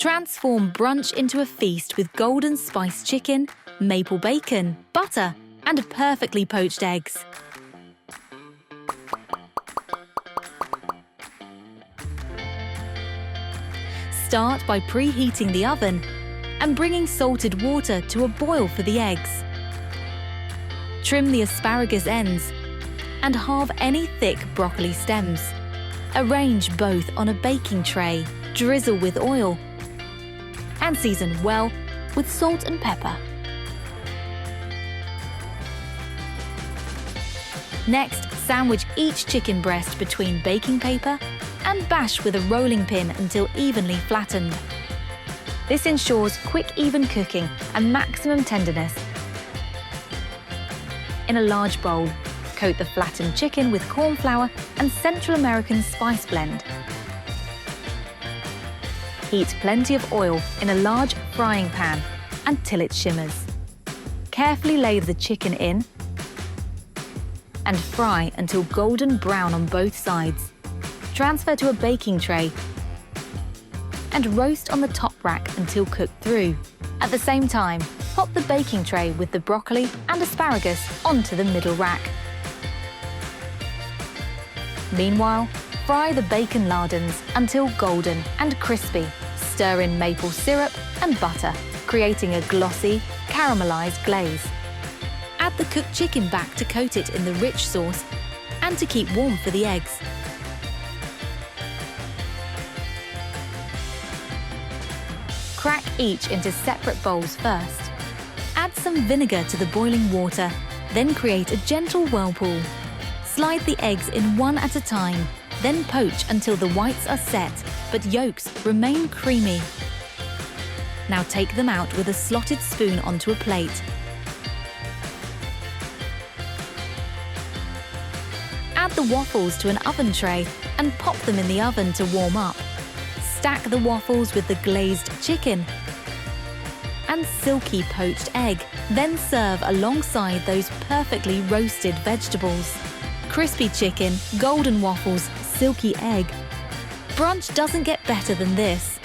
Transform brunch into a feast with golden spiced chicken, maple bacon, butter, and perfectly poached eggs. Start by preheating the oven and bringing salted water to a boil for the eggs. Trim the asparagus ends and halve any thick broccoli stems. Arrange both on a baking tray, drizzle with oil, and season well with salt and pepper. Next, sandwich each chicken breast between baking paper and bash with a rolling pin until evenly flattened. This ensures quick, even cooking and maximum tenderness. In a large bowl, coat the flattened chicken with corn flour and Central American spice blend. Heat plenty of oil in a large frying pan until it shimmers. Carefully lay the chicken in and fry until golden brown on both sides. Transfer to a baking tray and roast on the top rack until cooked through. At the same time, pop the baking tray with the broccoli and asparagus onto the middle rack. Meanwhile, fry the bacon lardons until golden and crispy. Stir in maple syrup and butter, creating a glossy, caramelised glaze. Add the cooked chicken back to coat it in the rich sauce and to keep warm for the eggs. Crack each into separate bowls first. Add some vinegar to the boiling water, then create a gentle whirlpool. Slide the eggs in one at a time, then poach until the whites are set, but yolks remain creamy. Now take them out with a slotted spoon onto a plate. Add the waffles to an oven tray and pop them in the oven to warm up. Stack the waffles with the glazed chicken and silky poached egg, then serve alongside those perfectly roasted vegetables. Crispy chicken, golden waffles, silky egg. Brunch doesn't get better than this.